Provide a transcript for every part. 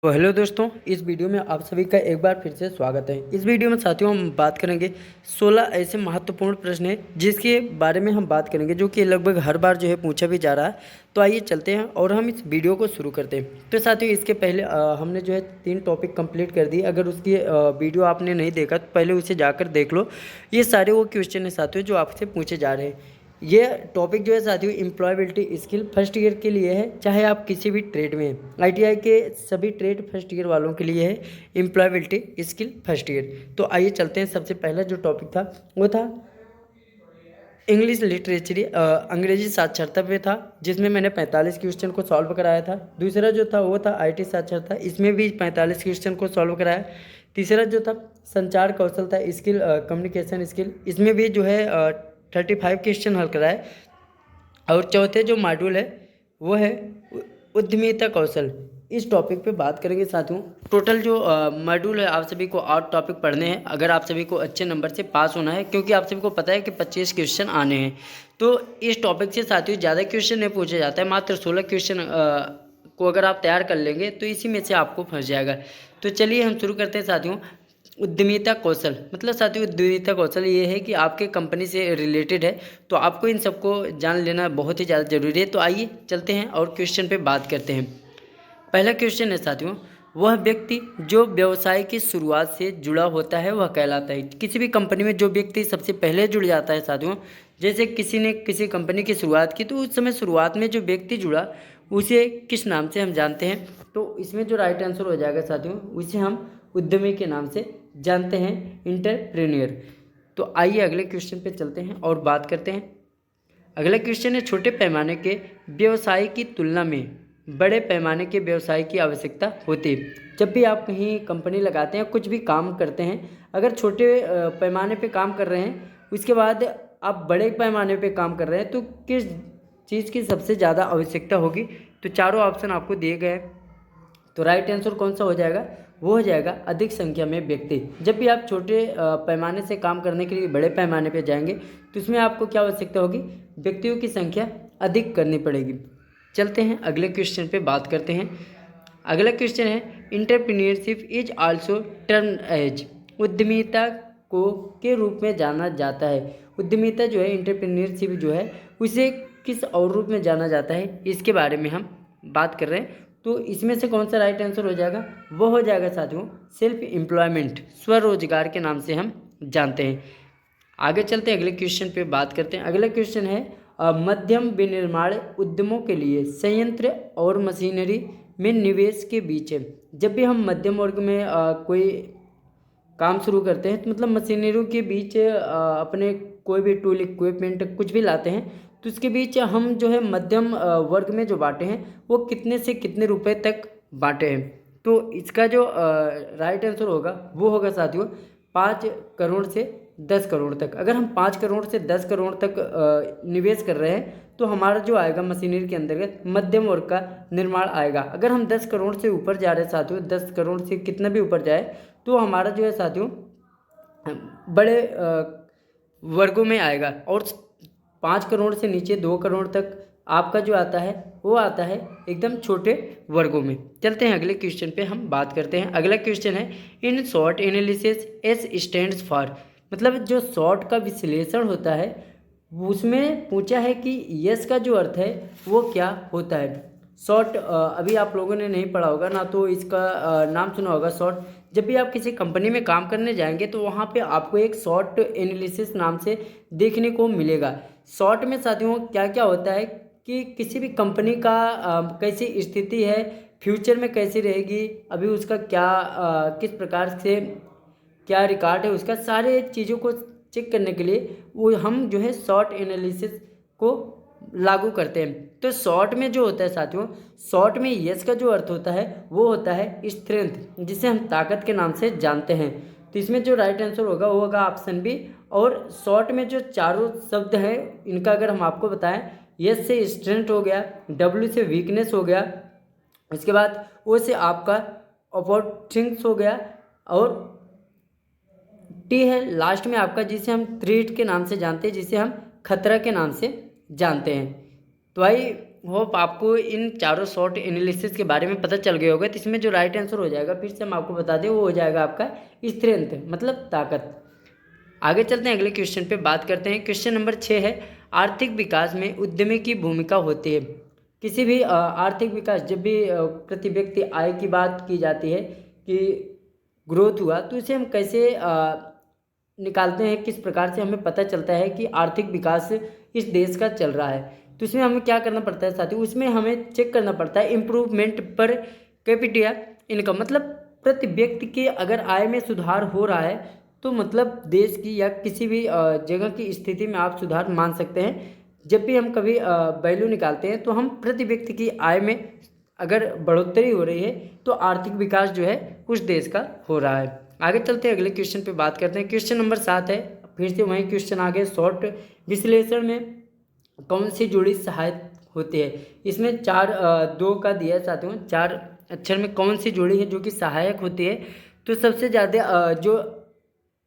तो हेलो दोस्तों, इस वीडियो में आप सभी का एक बार फिर से स्वागत है। इस वीडियो में साथियों हम बात करेंगे 16 ऐसे महत्वपूर्ण प्रश्न हैं जिसके बारे में हम बात करेंगे, जो कि लगभग हर बार जो है पूछा भी जा रहा है। तो आइए चलते हैं और हम इस वीडियो को शुरू करते हैं। तो साथियों इसके पहले हमने जो है 3 टॉपिक कंप्लीट कर दिए। अगर उसकी वीडियो आपने नहीं देखा तो पहले उसे जाकर देख लो। ये सारे वो क्वेश्चन हैं साथियों जो आपसे पूछे जा रहे हैं। ये टॉपिक जो है साथियों एम्प्लॉयबिलिटी स्किल फर्स्ट ईयर के लिए है, चाहे आप किसी भी ट्रेड में हैं। आईटीआई के सभी ट्रेड फर्स्ट ईयर वालों के लिए है एम्प्लॉयबिलिटी स्किल फर्स्ट ईयर। तो आइए चलते हैं। सबसे पहला जो टॉपिक था वो था इंग्लिश लिटरेचर, अंग्रेजी साक्षरता पे था, जिसमें मैंने 45 क्वेश्चन को सॉल्व कराया था। दूसरा जो था वो था आईटी साक्षरता, इसमें भी 45 क्वेश्चन को सॉल्व कराया। तीसरा जो था संचार कौशल था, स्किल कम्युनिकेशन स्किल, इसमें भी जो है 35 क्वेश्चन हल कराए। और चौथे जो मॉड्यूल है वो है उद्यमिता कौशल। इस टॉपिक पे बात करेंगे साथियों। टोटल जो मॉड्यूल है आप सभी को 8 टॉपिक पढ़ने हैं, अगर आप सभी को अच्छे नंबर से पास होना है, क्योंकि आप सभी को पता है कि 25 क्वेश्चन आने हैं। तो इस टॉपिक से साथियों ज़्यादा क्वेश्चन नहीं पूछा जाता है, मात्र 16 क्वेश्चन को अगर आप तैयार कर लेंगे तो इसी में से आपको फंस जाएगा। तो चलिए हम शुरू करते हैं साथियों। उद्यमिता कौशल मतलब साथियों उद्यमिता कौशल ये है कि आपके कंपनी से रिलेटेड है, तो आपको इन सबको जान लेना बहुत ही ज़्यादा ज़रूरी है। तो आइए चलते हैं और क्वेश्चन पे बात करते हैं। पहला क्वेश्चन है साथियों, वह व्यक्ति जो व्यवसाय की शुरुआत से जुड़ा होता है वह कहलाता है। किसी भी कंपनी में जो व्यक्ति सबसे पहले जुड़ जाता है साथियों, जैसे किसी ने किसी कंपनी की शुरुआत की, तो उस समय शुरुआत में जो व्यक्ति जुड़ा उसे किस नाम से हम जानते हैं? तो इसमें जो राइट आंसर हो जाएगा साथियों, उसे हम उद्यमी के नाम से जानते हैं, इंटरप्रेन्योर। तो आइए अगले क्वेश्चन पे चलते हैं और बात करते हैं। अगला क्वेश्चन है, छोटे पैमाने के व्यवसाय की तुलना में बड़े पैमाने के व्यवसाय की आवश्यकता होती है। जब भी आप कहीं कंपनी लगाते हैं, कुछ भी काम करते हैं, अगर छोटे पैमाने पे काम कर रहे हैं, उसके बाद आप बड़े पैमाने पे काम कर रहे हैं, तो किस चीज़ की सबसे ज़्यादा आवश्यकता होगी? तो चारों ऑप्शन आपको दिए गए हैं। तो राइट आंसर कौन सा हो जाएगा? वो हो जाएगा अधिक संख्या में व्यक्ति। जब भी आप छोटे पैमाने से काम करने के लिए बड़े पैमाने पे जाएंगे, तो इसमें आपको क्या आवश्यकता होगी? व्यक्तियों की संख्या अधिक करनी पड़ेगी। चलते हैं अगले क्वेश्चन पे बात करते हैं। अगला क्वेश्चन है, entrepreneurship is also term as, उद्यमिता को के रूप में जाना जाता है। उद्यमिता जो है, इंटरप्रेन्योरशिप जो है, उसे किस और रूप में जाना जाता है, इसके बारे में हम बात कर रहे हैं। तो इसमें से कौन सा राइट आंसर हो जाएगा? वो हो जाएगा साथियों सेल्फ एम्प्लॉयमेंट, स्वरोजगार के नाम से हम जानते हैं। आगे चलते हैं, अगले क्वेश्चन पे बात करते हैं। अगला क्वेश्चन है, मध्यम विनिर्माण उद्यमों के लिए संयंत्र और मशीनरी में निवेश के बीच है। जब भी हम मध्यम वर्ग में कोई काम शुरू करते हैं, तो मतलब मशीनरियों के बीच अपने कोई भी टूल इक्विपमेंट कुछ भी लाते हैं, तो इसके बीच हम जो है मध्यम वर्ग में जो बांटे हैं वो कितने से कितने रुपए तक बांटे हैं। तो इसका जो राइट आंसर होगा वो होगा साथियों 5 करोड़ से 10 करोड़ तक। अगर हम 5 करोड़ से 10 करोड़ तक निवेश कर रहे हैं, तो हमारा जो आएगा मशीनरी के अंतर्गत मध्यम वर्ग का निर्माण आएगा। अगर हम 10 करोड़ से ऊपर जा रहे हैं साथियों, 10 करोड़ से कितना भी ऊपर जाए, तो हमारा जो है साथियों बड़े वर्गों में आएगा। और 5 करोड़ से नीचे 2 करोड़ तक आपका जो आता है वो आता है एकदम छोटे वर्गों में। चलते हैं अगले क्वेश्चन पे हम बात करते हैं। अगला क्वेश्चन है, in short analysis S stands for, मतलब जो शॉर्ट का विश्लेषण होता है उसमें पूछा है कि यस का जो अर्थ है वो क्या होता है। शॉर्ट अभी आप लोगों ने नहीं पढ़ा होगा ना, तो इसका नाम सुना होगा शॉर्ट। जब भी आप किसी कंपनी में काम करने जाएंगे, तो वहाँ पे आपको एक शॉर्ट एनालिसिस नाम से देखने को मिलेगा। शॉर्ट में साथियों क्या क्या होता है कि किसी भी कंपनी का कैसी स्थिति है, फ्यूचर में कैसी रहेगी, अभी उसका क्या किस प्रकार से क्या रिकॉर्ड है उसका, सारे चीज़ों को चेक करने के लिए वो हम जो है शॉर्ट एनालिसिस को लागू करते हैं। तो शॉर्ट में जो होता है साथियों, शॉर्ट में यस का जो अर्थ होता है वो होता है स्ट्रेंथ, जिसे हम ताकत के नाम से जानते हैं। तो इसमें जो राइट आंसर होगा वो होगा ऑप्शन बी। और शॉर्ट में जो चारों शब्द हैं इनका अगर हम आपको बताएं, यस से स्ट्रेंथ हो गया, डब्ल्यू से वीकनेस हो गया, इसके बाद ओ से आपका अपॉर्चुनिटीज हो गया, और टी है लास्ट में आपका, जिसे हम थ्रेट के नाम से जानते हैं, जिसे हम खतरा के नाम से जानते हैं। तो भाई होप आपको इन चारों शॉर्ट एनालिसिस के बारे में पता चल गया होगा। तो इसमें जो राइट आंसर हो जाएगा, फिर से हम आपको बता दें, वो हो जाएगा आपका स्ट्रेंथ, मतलब ताकत। आगे चलते हैं, अगले क्वेश्चन पे बात करते हैं। क्वेश्चन नंबर 6 है, आर्थिक विकास में उद्यमी की भूमिका होती है। किसी भी आर्थिक विकास, जब भी प्रति व्यक्ति आय की बात की जाती है कि ग्रोथ हुआ, तो इसे हम कैसे निकालते हैं, किस प्रकार से हमें पता चलता है कि आर्थिक विकास इस देश का चल रहा है। तो इसमें हमें क्या करना पड़ता है साथियों, उसमें हमें चेक करना पड़ता है इम्प्रूवमेंट पर कैपिटा इनकम, मतलब प्रति व्यक्ति की अगर आय में सुधार हो रहा है तो मतलब देश की या किसी भी जगह की स्थिति में आप सुधार मान सकते हैं। जब भी हम कभी वैल्यू निकालते हैं तो हम प्रति व्यक्ति की आय में अगर बढ़ोतरी हो रही है तो आर्थिक विकास जो है उस देश का हो रहा है। आगे चलते हैं, अगले क्वेश्चन पे बात करते हैं। क्वेश्चन नंबर 7 है, फिर से वही क्वेश्चन आ गए, शॉर्ट विश्लेषण में कौन सी जोड़ी सहायक होती है। इसमें 2 का दिया साथियों, 4 अक्षर में कौन सी जोड़ी है जो कि सहायक होती है। तो सबसे ज़्यादा जो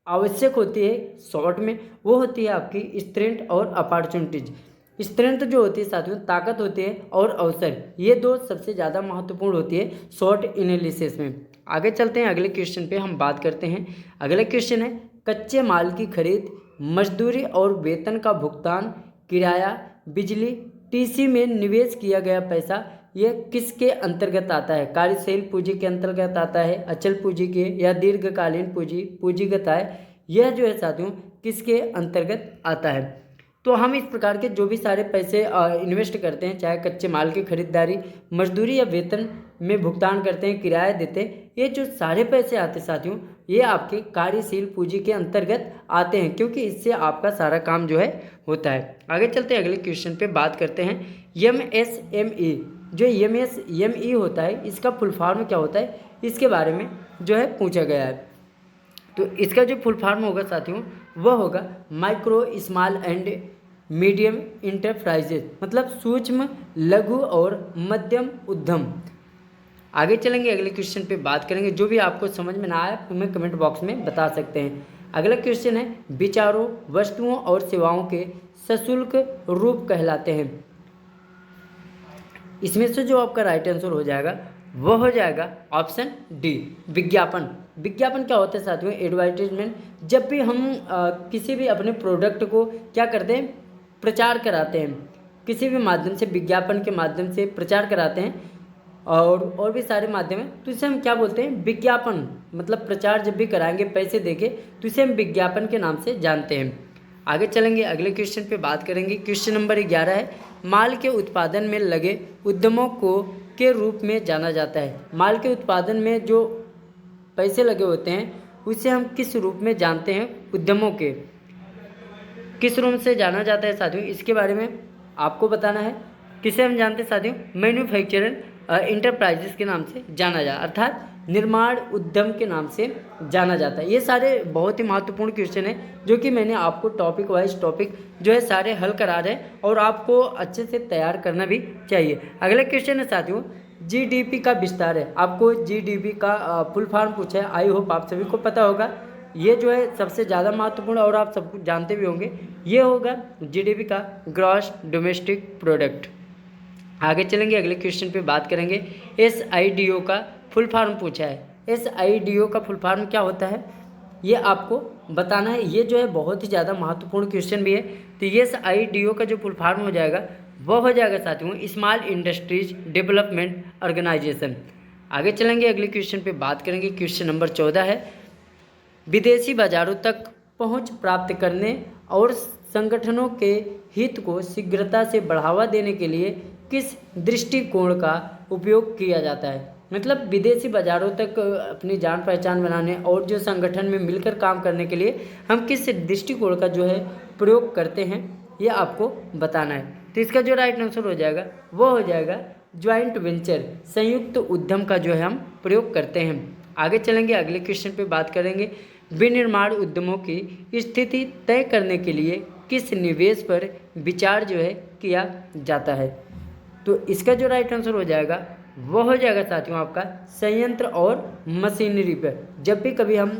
आवश्यक होती है शॉर्ट में, वो होती है आपकी स्ट्रेंथ और अपॉर्चुनिटीज। स्ट्रेंथ जो होती है साथियों ताकत होती है, और अवसर, ये 2 सबसे ज़्यादा महत्वपूर्ण होती है शॉर्ट एनालिसिस में। आगे चलते हैं, अगले क्वेश्चन पे हम बात करते हैं। अगला क्वेश्चन है, कच्चे माल की खरीद, मजदूरी और वेतन का भुगतान, किराया, बिजली, टीसी में निवेश किया गया पैसा, यह किसके अंतर्गत आता है। कार्यशील पूंजी के अंतर्गत आता है, अचल पूंजी के, या दीर्घकालीन पूंजी, पूंजीगत आय, यह जो है साथियों किसके अंतर्गत आता है। तो हम इस प्रकार के जो भी सारे पैसे इन्वेस्ट करते हैं, चाहे कच्चे माल की खरीदारी, मजदूरी या वेतन में भुगतान करते हैं, किराया देते हैं, ये जो सारे पैसे आते हैं साथियों, ये आपके कार्यशील पूंजी के अंतर्गत आते हैं, क्योंकि इससे आपका सारा काम जो है होता है। आगे चलते हैं, अगले क्वेश्चन पे बात करते हैं। MSME, जो MSME होता है, इसका फुल फॉर्म क्या होता है, इसके बारे में जो है पूछा गया है। तो इसका जो फुल फॉर्म होगा साथियों, वह होगा micro small and medium enterprises, मतलब सूक्ष्म, लघु और मध्यम उद्यम। आगे चलेंगे, अगले क्वेश्चन पे बात करेंगे। जो भी आपको समझ में ना आए हमें कमेंट बॉक्स में बता सकते हैं। अगला क्वेश्चन है, विचारों, वस्तुओं और सेवाओं के सशुल्क रूप कहलाते हैं। इसमें से जो आपका राइट आंसर हो जाएगा वो हो जाएगा ऑप्शन डी, विज्ञापन। विज्ञापन क्या होता है साथियों, एडवर्टाइजमेंट। जब भी हम किसी भी अपने प्रोडक्ट को क्या करते हैं, प्रचार कराते हैं, किसी भी माध्यम से, विज्ञापन के माध्यम से प्रचार कराते हैं, और भी सारे माध्यम हैं, तो इसे हम क्या बोलते हैं, विज्ञापन। मतलब प्रचार जब भी कराएंगे पैसे देके, तो इसे हम विज्ञापन के नाम से जानते हैं। आगे चलेंगे, अगले क्वेश्चन पे बात करेंगे। क्वेश्चन नंबर 11 है, माल के उत्पादन में लगे उद्यमों को के रूप में जाना जाता है। माल के उत्पादन में जो पैसे लगे होते हैं उसे हम किस रूप में जानते हैं, उद्यमों के किस रूप से जाना जाता है साथियों, इसके बारे में आपको बताना है। किसे हम जानते हैं साथियों, मैन्युफैक्चरिंग इंटरप्राइजेस के नाम से जाना जाता, अर्थात निर्माण उद्यम के नाम से जाना जाता है। ये सारे बहुत ही महत्वपूर्ण क्वेश्चन हैं जो कि मैंने आपको टॉपिक वाइज टॉपिक जो है सारे हल करा रहे हैं, और आपको अच्छे से तैयार करना भी चाहिए। अगला क्वेश्चन है साथियों, GDP का विस्तार है। आपको GDP का फुल फॉर्म पूछा है, आई होप आप सभी को पता होगा। ये जो है सबसे ज़्यादा महत्वपूर्ण, और आप सब कुछ जानते भी होंगे, ये होगा GDP का ग्रॉस डोमेस्टिक प्रोडक्ट। आगे चलेंगे, अगले क्वेश्चन पे बात करेंगे। SIDO का फुल फॉर्म पूछा है। SIDO का फुल फॉर्म क्या होता है, ये आपको बताना है। ये जो है बहुत ही ज़्यादा महत्वपूर्ण क्वेश्चन भी है। तो ये SIDO का जो फुल फॉर्म हो जाएगा वो हो जाएगा साथियों स्मॉल इंडस्ट्रीज डेवलपमेंट ऑर्गेनाइजेशन। आगे चलेंगे, अगले क्वेश्चन पे बात करेंगे। क्वेश्चन नंबर 14 है, विदेशी बाजारों तक पहुंच प्राप्त करने और संगठनों के हित को शीघ्रता से बढ़ावा देने के लिए किस दृष्टिकोण का उपयोग किया जाता है। मतलब विदेशी बाजारों तक अपनी जान पहचान बनाने और जो संगठन में मिलकर काम करने के लिए हम किस दृष्टिकोण का जो है प्रयोग करते हैं, ये आपको बताना है। तो इसका जो राइट आंसर हो जाएगा वो हो जाएगा ज्वाइंट वेंचर, संयुक्त उद्यम का जो है हम प्रयोग करते हैं। आगे चलेंगे, अगले क्वेश्चन पे बात करेंगे। विनिर्माण उद्यमों की स्थिति तय करने के लिए किस निवेश पर विचार जो है किया जाता है। तो इसका जो राइट आंसर हो जाएगा वो हो जाएगा साथियों आपका संयंत्र और मशीनरी पर। जब भी कभी हम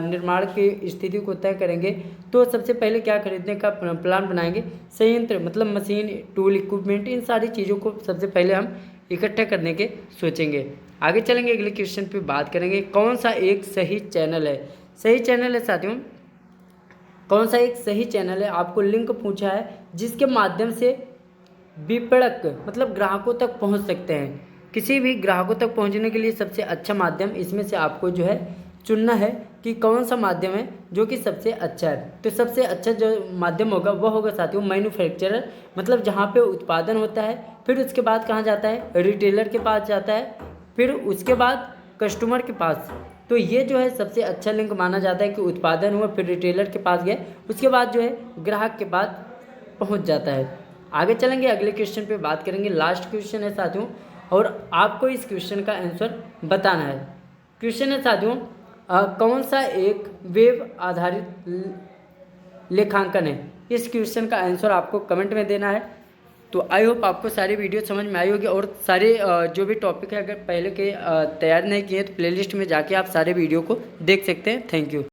निर्माण की स्थिति को तय करेंगे तो सबसे पहले क्या खरीदने का प्लान बनाएंगे, संयंत्र मतलब मशीन, टूल, इक्विपमेंट, इन सारी चीज़ों को सबसे पहले हम इकट्ठा करने के सोचेंगे। आगे चलेंगे, अगले क्वेश्चन पे बात करेंगे कौन सा एक सही चैनल है। सही चैनल है साथियों, कौन सा एक सही चैनल है, आपको लिंक पूछा है जिसके माध्यम से विपणक मतलब ग्राहकों तक पहुंच सकते हैं। किसी भी ग्राहकों तक पहुंचने के लिए सबसे अच्छा माध्यम इसमें से आपको जो है चुनना है कि कौन सा माध्यम है जो कि सबसे अच्छा है। तो सबसे अच्छा जो माध्यम होगा वह होगा साथियों मैन्युफैक्चरर, मतलब जहां पे उत्पादन होता है, फिर उसके बाद कहाँ जाता है, रिटेलर के पास जाता है, फिर उसके बाद कस्टमर के पास। तो ये जो है सबसे अच्छा लिंक माना जाता है कि उत्पादन हुआ, फिर रिटेलर के पास गए, उसके बाद जो है ग्राहक के पास पहुंच जाता है। आगे चलेंगे, अगले क्वेश्चन पे बात करेंगे। लास्ट क्वेश्चन है साथियों और आपको इस क्वेश्चन का आंसर बताना है। क्वेश्चन है साथियों कौन सा एक वेब आधारित लेखांकन है। इस क्वेश्चन का आंसर आपको कमेंट में देना है। तो आई होप आपको सारी वीडियो समझ में आई होगी और सारे जो भी टॉपिक है अगर पहले के तैयार नहीं किए तो प्लेलिस्ट में जाके आप सारे वीडियो को देख सकते हैं। Thank you.